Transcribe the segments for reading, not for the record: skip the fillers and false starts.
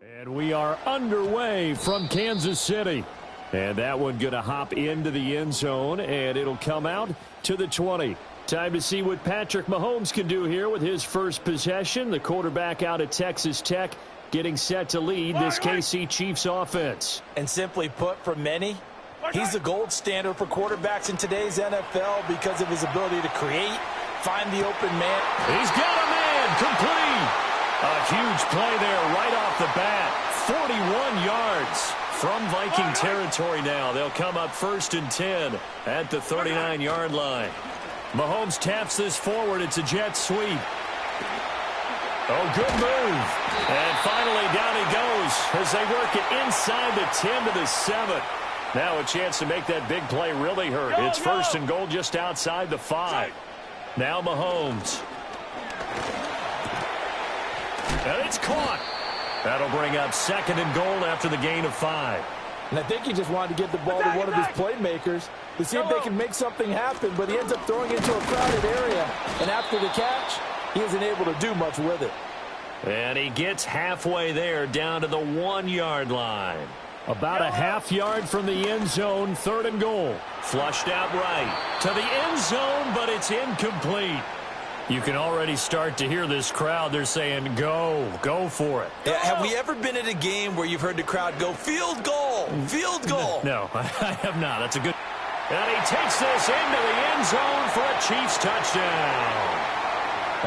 And we are underway from Kansas City. And that one going to hop into the end zone, and it'll come out to the 20. Time to see what Patrick Mahomes can do here with his first possession. The quarterback out at Texas Tech getting set to lead this KC Chiefs offense. And simply put, for many, he's the gold standard for quarterbacks in today's NFL because of his ability to create, find the open man. He's got a man, complete. A huge play there right off the bat. 41 yards from Viking territory now. They'll come up 1st and 10 at the 39-yard line. Mahomes taps this forward. It's a jet sweep. Oh, good move. And finally down he goes as they work it inside the 10 to the 7. Now a chance to make that big play really hurt. It's 1st and goal just outside the 5. Now Mahomes. And it's caught. That'll bring up 2nd and goal after the gain of 5. And I think he just wanted to get the ball to one of his playmakers to see if they can make something happen, but he ends up throwing it into a crowded area. And after the catch, he isn't able to do much with it. And he gets halfway there down to the 1-yard line. About a half yard from the end zone, 3rd and goal. Flushed out right to the end zone, but it's incomplete. You can already start to hear this crowd. They're saying, go for it. Yeah, have we ever been at a game where you've heard the crowd go, field goal, field goal? No, I have not. That's a good. And he takes this into the end zone for a Chiefs touchdown.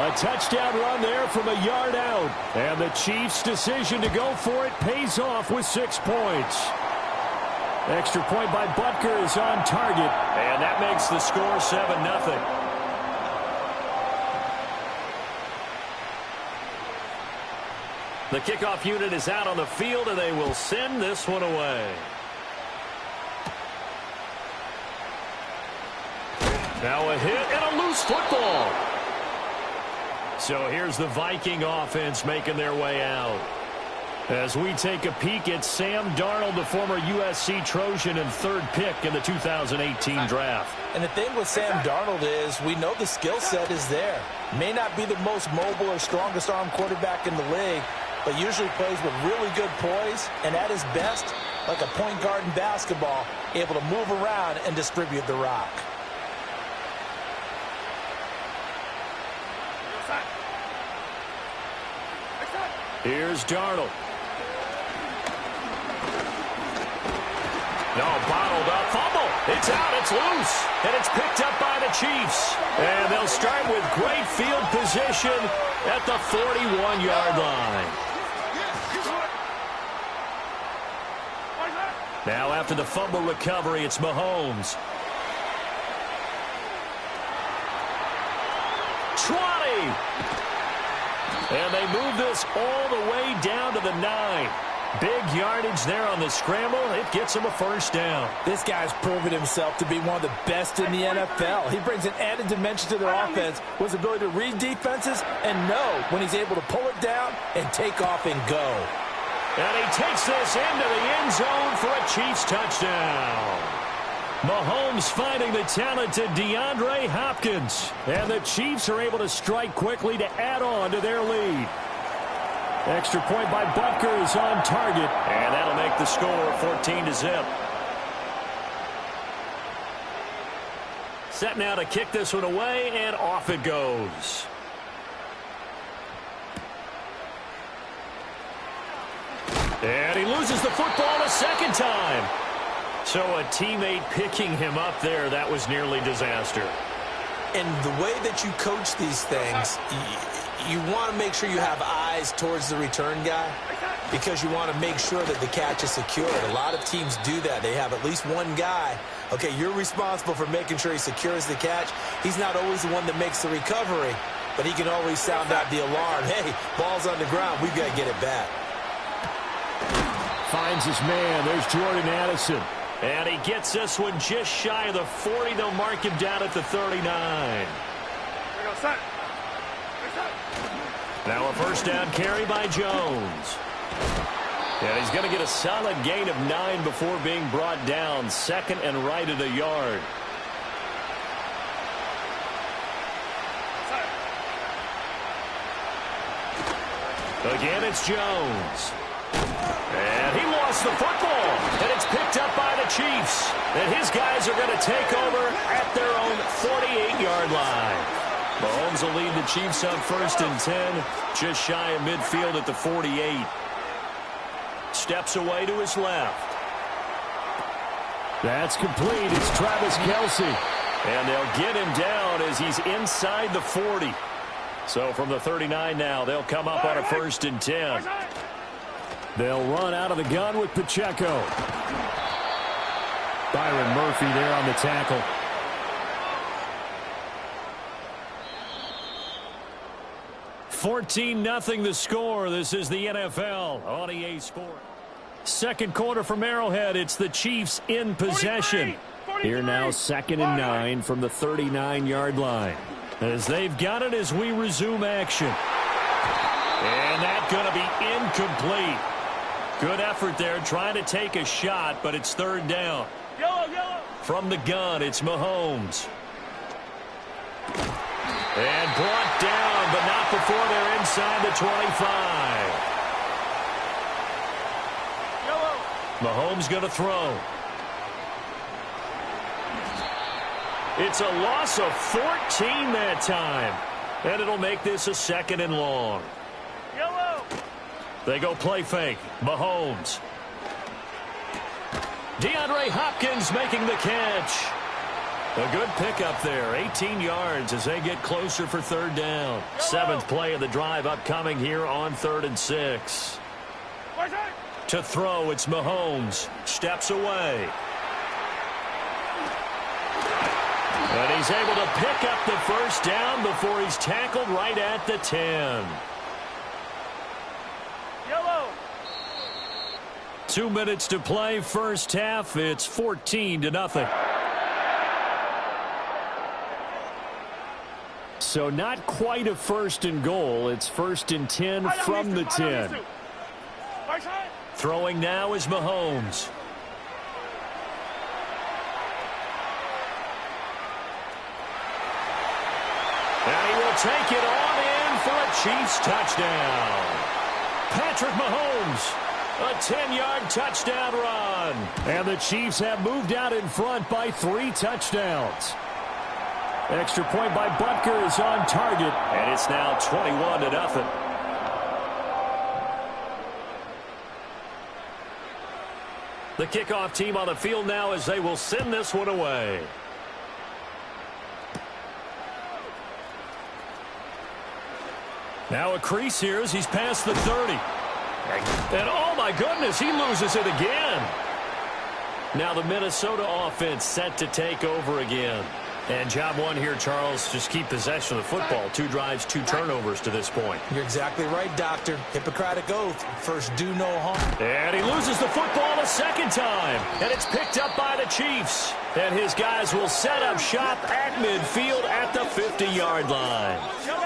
A touchdown run there from a yard out. And the Chiefs' decision to go for it pays off with 6 points. Extra point by Butker is on target. And that makes the score 7-0. The kickoff unit is out on the field, and they will send this one away. Now a hit and a loose football. So here's the Viking offense making their way out. As we take a peek at Sam Darnold, the former USC Trojan and 3rd pick in the 2018 draft. And the thing with Sam Darnold is we know the skill set is there. May not be the most mobile or strongest arm quarterback in the league, but usually plays with really good poise, and at his best, like a point guard in basketball, able to move around and distribute the rock. Here's Darnold. No, bottled up, fumble. It's out, it's loose, and it's picked up by the Chiefs. And they'll start with great field position at the 41-yard line. Now after the fumble recovery, it's Mahomes. 20. And they move this all the way down to the 9. Big yardage there on the scramble. It gets him a 1st down. This guy's proven himself to be one of the best in the NFL. He brings an added dimension to their offense with his ability to read defenses and know when he's able to pull it down and take off and go. And he takes this into the end zone for a Chiefs touchdown. Mahomes finding the talented DeAndre Hopkins. And the Chiefs are able to strike quickly to add on to their lead. Extra point by Butker is on target. And that'll make the score 14-0. Set now to kick this one away, and off it goes. And he loses the football a 2nd time. So a teammate picking him up there, that was nearly disaster. And the way that you coach these things, you want to make sure you have eyes towards the return guy because you want to make sure that the catch is secured. A lot of teams do that. They have at least one guy. Okay, you're responsible for making sure he secures the catch. He's not always the one that makes the recovery, but he can always sound out the alarm. Hey, ball's on the ground. We've got to get it back. Finds his man. There's Jordan Addison. And he gets this one just shy of the 40. They'll mark him down at the 39. Now a 1st down carry by Jones. And he's going to get a solid gain of 9 before being brought down. 2nd and right at a yard. Again, it's Jones. And he lost the football. And it's picked up by the Chiefs. And his guys are going to take over at their own 48-yard line. Mahomes will lead the Chiefs up 1st and 10. Just shy of midfield at the 48. Steps away to his left. That's complete. It's Travis Kelce. And they'll get him down as he's inside the 40. So from the 39 now, they'll come up on a 1st and 10. They'll run out of the gun with Pacheco. Byron Murphy there on the tackle. $14-0 the score. This is the NFL on EA Sports. Second quarter from Arrowhead. It's the Chiefs in possession. Here now 2nd and 9 from the 39-yard line. As they've got it as we resume action. And that's going to be incomplete. Good effort there trying to take a shot, but it's 3rd down. From the gun, it's Mahomes. And brought down, but not before they're inside the 25. Mahomes going to throw. It's a loss of 14 that time. And it'll make this a 2nd and long. They go play fake. Mahomes. DeAndre Hopkins making the catch. A good pickup there. 18 yards as they get closer for 3rd down. 7th play of the drive upcoming here on 3rd and 6. To throw, it's Mahomes. Steps away. And he's able to pick up the 1st down before he's tackled right at the 10. 2 minutes to play, first half. It's 14-0. So not quite a 1st and goal. It's 1st and 10 from the 10. Throwing now is Mahomes. And he will take it on in for a Chiefs touchdown. Patrick Mahomes, a 10-yard touchdown run. And the Chiefs have moved out in front by 3 touchdowns. Extra point by Butker is on target. And it's now 21-0. The kickoff team on the field now as they will send this one away. Now a crease here as he's past the 30. And oh my goodness, he loses it again. Now the Minnesota offense set to take over again. And job one here, Charles, just keep possession of the football. 2 drives, 2 turnovers to this point. You're exactly right, Doctor. Hippocratic oath. First, do no harm. And he loses the football a 2nd time. And it's picked up by the Chiefs. And his guys will set up shop at midfield at the 50-yard line.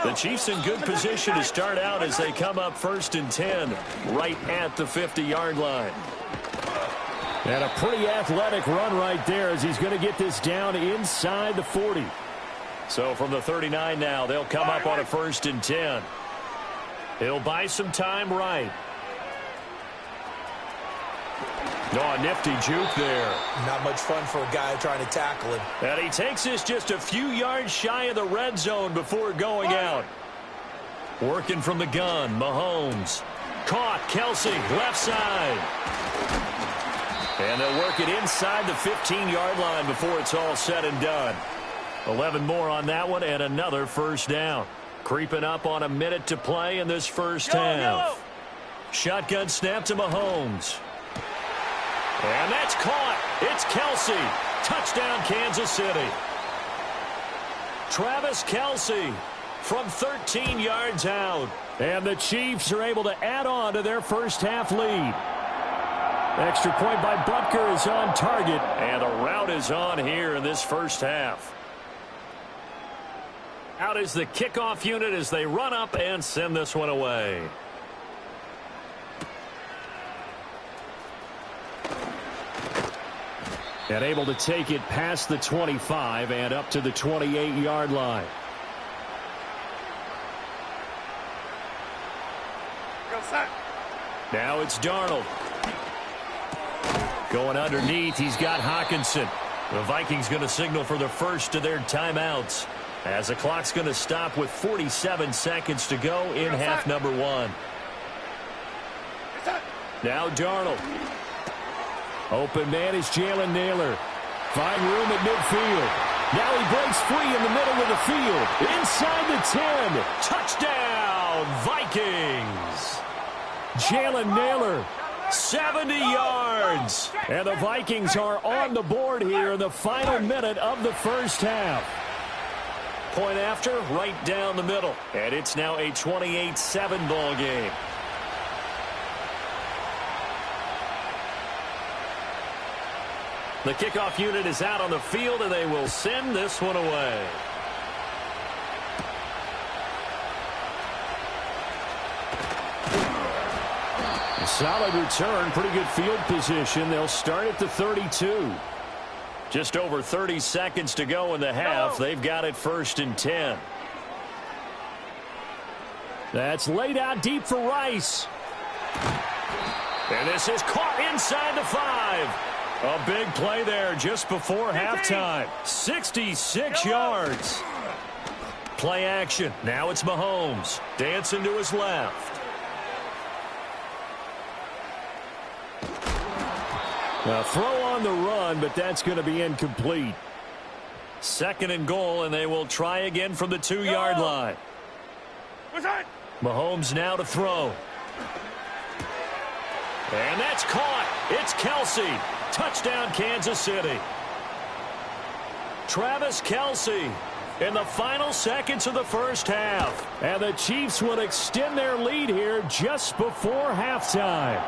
The Chiefs in good position to start out as they come up 1st and 10 right at the 50-yard line. And a pretty athletic run right there as he's going to get this down inside the 40. So from the 39 now, they'll come up on a 1st and 10. He'll buy some time right. No, a nifty juke there. Not much fun for a guy trying to tackle him. And he takes this just a few yards shy of the red zone before going out. Working from the gun, Mahomes. Caught, Kelce, left side. And they'll work it inside the 15-yard line before it's all said and done. 11 more on that one and another 1st down. Creeping up on a minute to play in this first half. Shotgun snap to Mahomes. And that's caught. It's Kelce. Touchdown, Kansas City. Travis Kelce from 13 yards out. And the Chiefs are able to add on to their first half lead. Extra point by Butker is on target. And the route is on here in this first half. Out is the kickoff unit as they run up and send this one away. And able to take it past the 25 and up to the 28-yard line. Now it's Darnold. Going underneath, he's got Hawkinson. The Vikings going to signal for the first of their timeouts, as the clock's going to stop with 47 seconds to go in half number one. Now Darnold. Open man is Jalen Naylor. Find room at midfield. Now he breaks free in the middle of the field. Inside the 10. Touchdown, Vikings. Jalen Naylor, 70 yards. And the Vikings are on the board here in the final minute of the first half. Point after, right down the middle. And it's now a 28-7 ball game. The kickoff unit is out on the field, and they will send this one away. A solid return, pretty good field position. They'll start at the 32. Just over 30 seconds to go in the half. They've got it 1st and 10. That's laid out deep for Rice. And this is caught inside the 5. A big play there just before halftime. 66 yards. Play action. Now it's Mahomes. Dancing to his left. A throw on the run, but that's going to be incomplete. 2nd and goal, and they will try again from the 2-yard line. Mahomes now to throw. And that's caught. It's Kelce. Touchdown, Kansas City. Travis Kelce in the final seconds of the first half. And the Chiefs will extend their lead here just before halftime.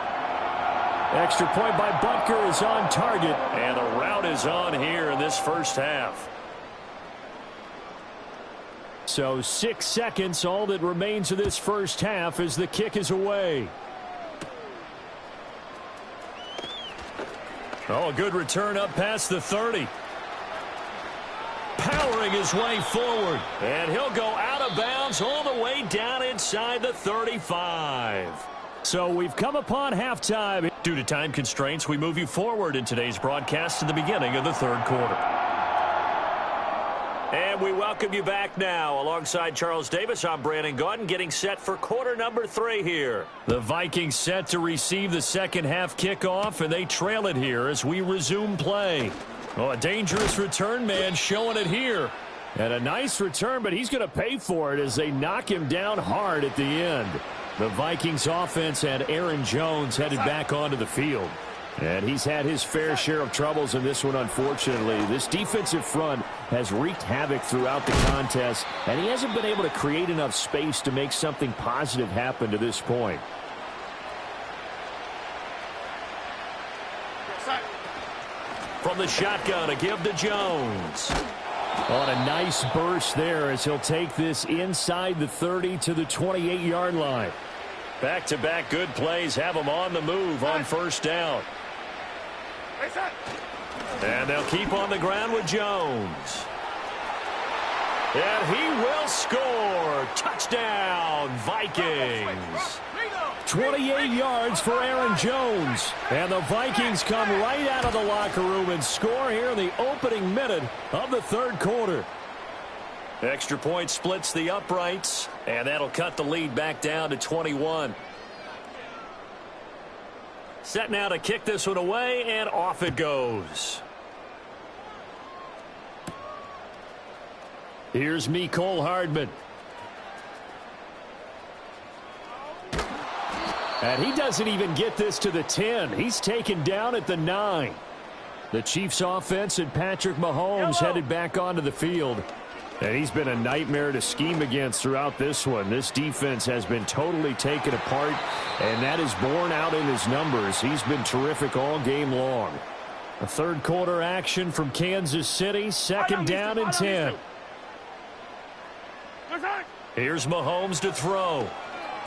Extra point by Butker is on target. And the route is on here in this first half. So 6 seconds, all that remains of this first half as the kick is away. Oh, a good return up past the 30. Powering his way forward. And he'll go out of bounds all the way down inside the 35. So we've come upon halftime. Due to time constraints, we move you forward in today's broadcast to the beginning of the 3rd quarter. And we welcome you back now. Alongside Charles Davis, I'm Brandon Gaudin, getting set for quarter number 3 here. The Vikings set to receive the second half kickoff, and they trail it here as we resume play. Oh, a dangerous return man showing it here. And a nice return, but he's going to pay for it as they knock him down hard at the end. The Vikings offense had Aaron Jones headed back onto the field. And he's had his fair share of troubles in this one, unfortunately. This defensive front has wreaked havoc throughout the contest, and he hasn't been able to create enough space to make something positive happen to this point. From the shotgun, a give to Jones. On a nice burst there as he'll take this inside the 30 to the 28-yard line. Back-to-back good plays have him on the move on first down. And they'll keep on the ground with Jones. And he will score. Touchdown, Vikings. 28 yards for Aaron Jones. And the Vikings come right out of the locker room and score here in the opening minute of the 3rd quarter. Extra point splits the uprights, and that'll cut the lead back down to 21. Set now to kick this one away, and off it goes. Here's Mecole Hardman. And he doesn't even get this to the 10. He's taken down at the 9. The Chiefs offense and Patrick Mahomes headed back onto the field. And he's been a nightmare to scheme against throughout this one. This defense has been totally taken apart, and that is borne out in his numbers. He's been terrific all game long. A 3rd quarter action from Kansas City, 2nd down and 10. Here's Mahomes to throw.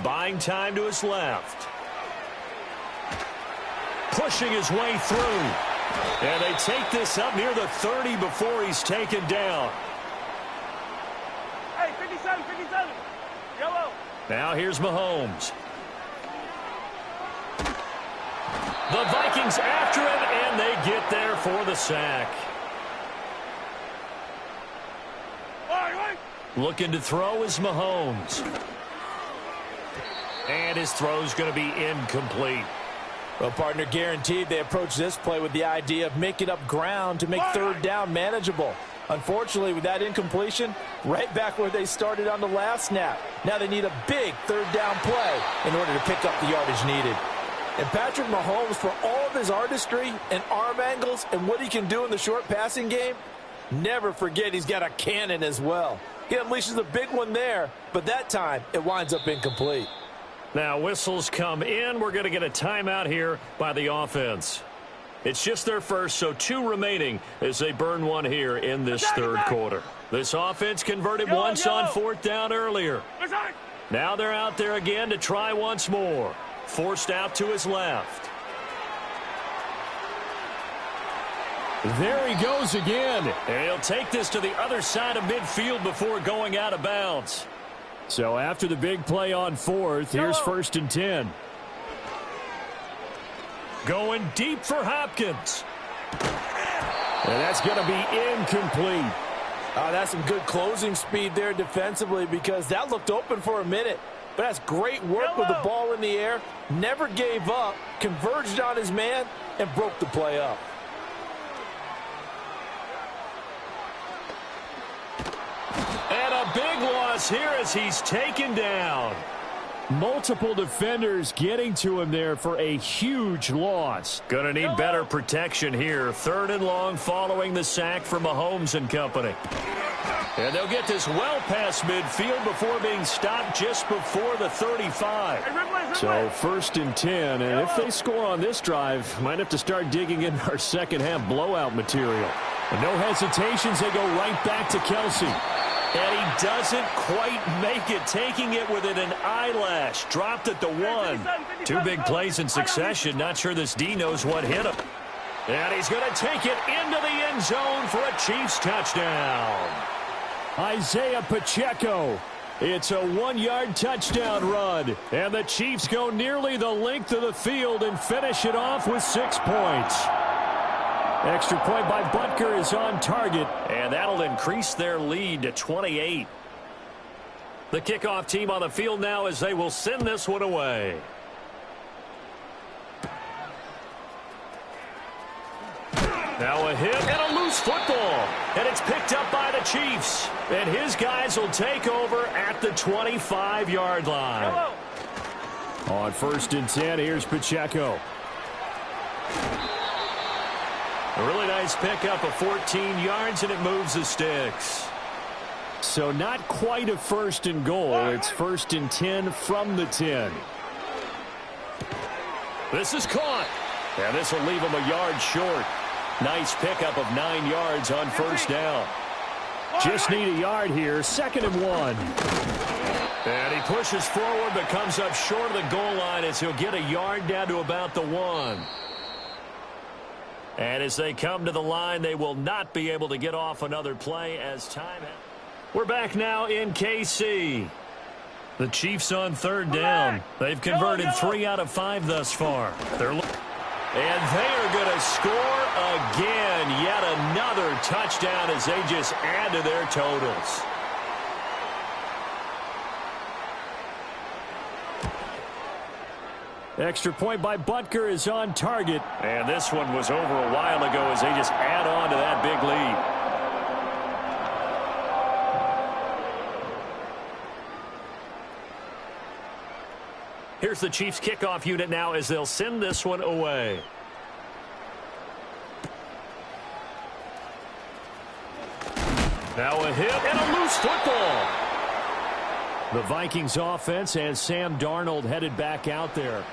Buying time to his left. Pushing his way through. And they take this up near the 30 before he's taken down. Hey, 57. Yellow. Now here's Mahomes. The Vikings after him, and they get there for the sack. Looking to throw is Mahomes. And his throw's going to be incomplete. Well, partner, guaranteed they approach this play with the idea of making up ground to make third down manageable. Unfortunately, with that incompletion, right back where they started on the last snap. Now they need a big third down play in order to pick up the yardage needed. And Patrick Mahomes, for all of his artistry and arm angles and what he can do in the short passing game, never forget he's got a cannon as well. He unleashes a big one there, but that time it winds up incomplete. Now whistles come in. We're going to get a timeout here by the offense. It's just their first, so 2 remaining as they burn one here in this third quarter. This offense converted once on 4th down earlier. Now they're out there again to try once more. Forced out to his left. There he goes again. And he'll take this to the other side of midfield before going out of bounds. So after the big play on 4th, here's 1st and 10. Going deep for Hopkins. And that's going to be incomplete. That's some good closing speed there defensively, because that looked open for a minute. But that's great work with the ball in the air. Never gave up, converged on his man, and broke the play up. And a big loss here as he's taken down. Multiple defenders getting to him there for a huge loss. Gonna need better protection here. 3rd and long following the sack from Mahomes and company. And they'll get this well past midfield before being stopped just before the 35. So 1st and 10, and if they score on this drive, might have to start digging in our second half blowout material. And no hesitations, they go right back to Kelsey. And he doesn't quite make it, taking it within an eyelash. Dropped at the 1. 2 big plays in succession. Not sure this D knows what hit him. And he's going to take it into the end zone for a Chiefs touchdown. Isaiah Pacheco. It's a 1-yard touchdown run. And the Chiefs go nearly the length of the field and finish it off with 6 points. Extra point by Butker is on target. And that'll increase their lead to 28. The kickoff team on the field now as they will send this one away. Now a hit and a loose football. And it's picked up by the Chiefs. And his guys will take over at the 25-yard line. On 1st and 10, here's Pacheco. A really nice pickup of 14 yards, and it moves the sticks. So not quite a 1st and goal. It's 1st and 10 from the 10. This is caught. And this will leave him a yard short. Nice pickup of 9 yards on 1st down. Just need a yard here. 2nd and 1. And he pushes forward but comes up short of the goal line as he'll get a yard down to about the 1. And as they come to the line, they will not be able to get off another play as time. We're back now in KC. The Chiefs on 3rd down. They've converted 3 out of 5 thus far. And they are going to score again. Yet another touchdown as they just add to their totals. Extra point by Butker is on target. And this one was over a while ago as they just add on to that big lead. Here's the Chiefs kickoff unit now as they'll send this one away. Now a hit and a loose football. The Vikings offense has Sam Darnold headed back out there.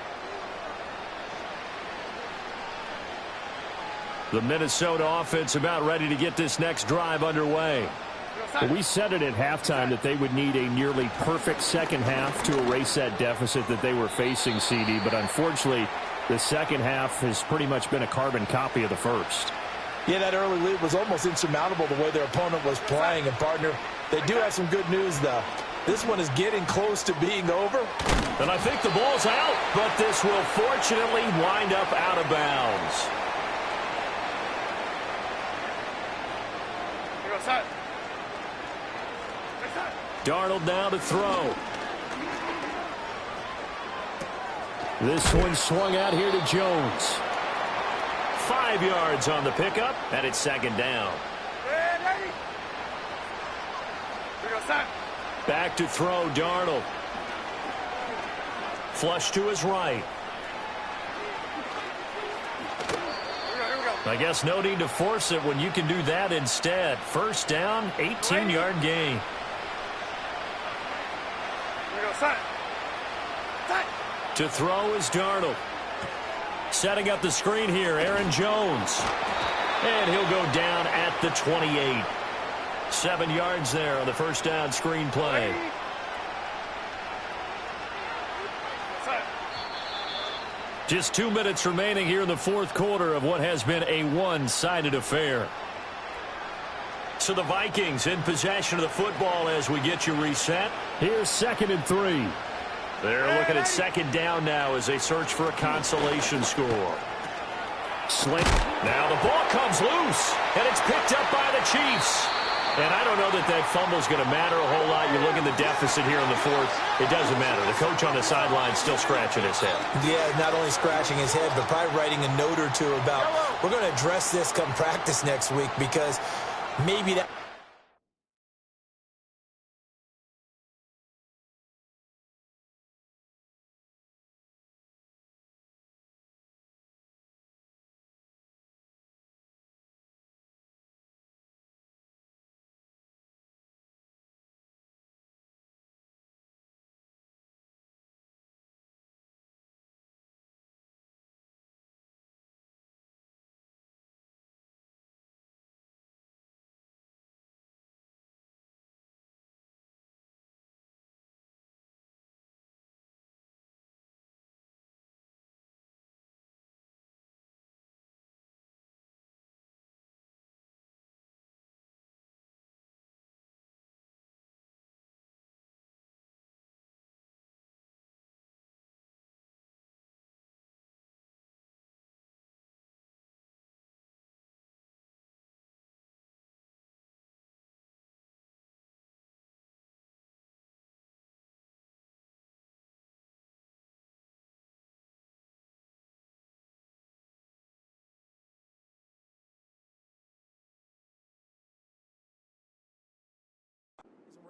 The Minnesota offense about ready to get this next drive underway. Well, we said it at halftime that they would need a nearly perfect second half to erase that deficit that they were facing, CD. But unfortunately, the second half has pretty much been a carbon copy of the first. Yeah, that early lead was almost insurmountable the way their opponent was playing. And, partner, they do have some good news, though. This one is getting close to being over. And I think the ball's out, but this will fortunately wind up out of bounds. Darnold now to throw. This one swung out here to Jones. 5 yards on the pickup, and it's second down. Back to throw, Darnold. Flush to his right. I guess no need to force it when you can do that instead. First down, 18-yard gain. To throw is Darnold. Setting up the screen here, Aaron Jones. And he'll go down at the 28. 7 yards there on the first down screen play. Just 2 minutes remaining here in the fourth quarter of what has been a one-sided affair. So the Vikings in possession of the football as we get you reset. Here's 2nd and 3. They're looking at second down now as they search for a consolation score. Sling. Now the ball comes loose, and it's picked up by the Chiefs. And I don't know that that fumble is going to matter a whole lot. You look at the deficit here in the fourth. It doesn't matter. The coach on the sideline still scratching his head. Yeah, not only scratching his head, but probably writing a note or two about, we're going to address this come practice next week, because maybe that...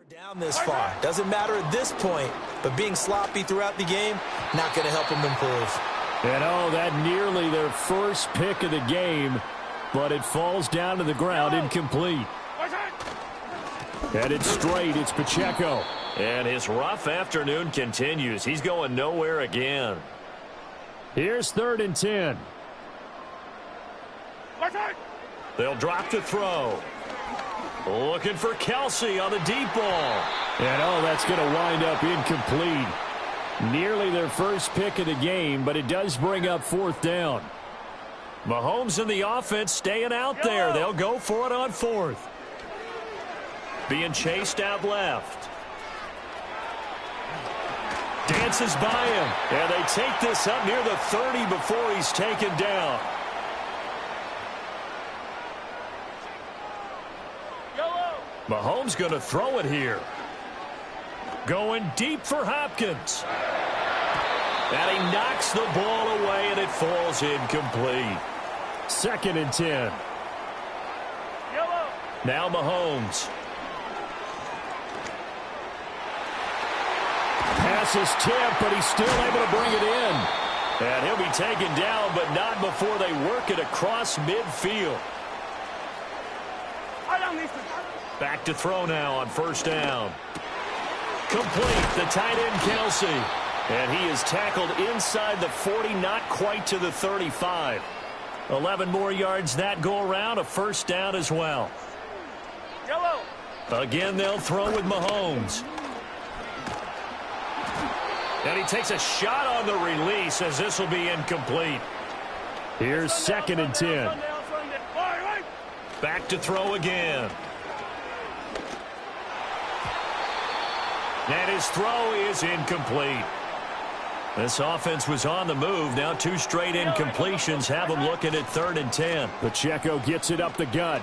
down this far. Doesn't matter at this point, but being sloppy throughout the game, not going to help them improve. And oh, that nearly their first pick of the game, but it falls down to the ground incomplete. And it's straight. It's Pacheco. And his rough afternoon continues. He's going nowhere again. Here's 3rd and 10. They'll drop to throw. Looking for Kelsey on the deep ball. And oh, that's going to wind up incomplete. Nearly their first pick of the game, but it does bring up 4th down. Mahomes and the offense staying out there. They'll go for it on 4th. Being chased out left. Dances by him. And they take this up near the 30 before he's taken down. Mahomes going to throw it here. Going deep for Hopkins. And he knocks the ball away, and it falls incomplete. 2nd and 10. Now Mahomes. Pass is tipped, but he's still able to bring it in. And he'll be taken down, but not before they work it across midfield. Back to throw now on 1st down. Complete, the tight end Kelsey. And he is tackled inside the 40, not quite to the 35. 11 more yards that go around, a 1st down as well. Again, they'll throw with Mahomes. And he takes a shot on the release as this will be incomplete. Here's 2nd and 10. Back to throw again. And his throw is incomplete. This offense was on the move. Now 2 straight incompletions have them looking at 3rd and 10. Pacheco gets it up the gut.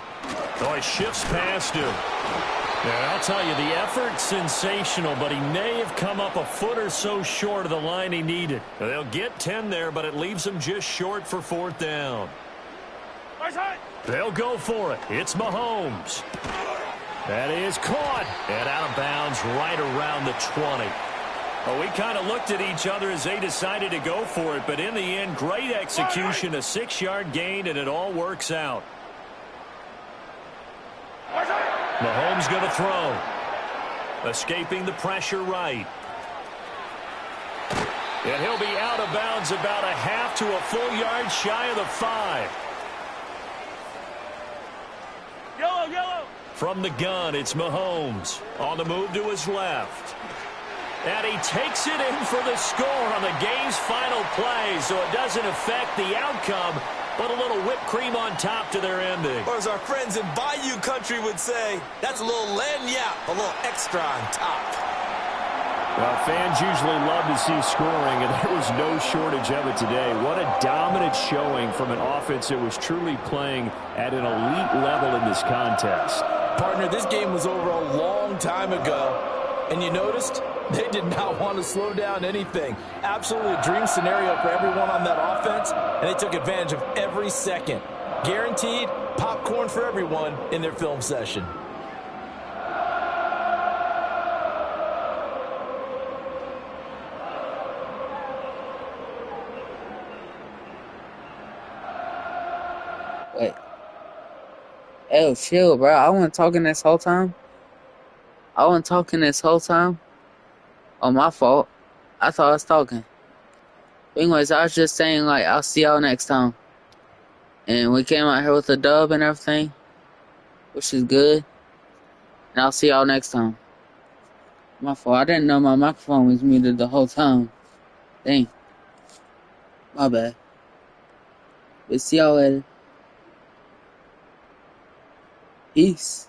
Oh, he shifts past him. And I'll tell you, the effort's sensational, but he may have come up a foot or so short of the line he needed. They'll get 10 there, but it leaves them just short for 4th down. They'll go for it. It's Mahomes. That is caught. And out of bounds right around the 20. Well, we kind of looked at each other as they decided to go for it, but in the end, great execution, a 6-yard gain, and it all works out. Mahomes going to throw. Escaping the pressure right. And he'll be out of bounds about a half to a full yard shy of the 5. Yellow. From the gun, it's Mahomes. On the move to his left. And he takes it in for the score on the game's final play, so it doesn't affect the outcome, but a little whipped cream on top to their ending. Or as our friends in Bayou Country would say, that's a little lagniappe, a little extra on top. Well, fans usually love to see scoring, and there was no shortage of it today. What a dominant showing from an offense that was truly playing at an elite level in this contest. Partner, this game was over a long time ago, and you noticed they did not want to slow down anything. Absolutely a dream scenario for everyone on that offense, and they took advantage of every second. Guaranteed popcorn for everyone in their film session. Wait. Hey, chill, bro. I wasn't talking this whole time. Oh, my fault. I thought I was talking. Anyways, I was just saying, like, I'll see y'all next time. And we came out here with a dub and everything, which is good. And I'll see y'all next time. My fault. I didn't know my microphone was muted the whole time. Dang. My bad. But see y'all later. Peace.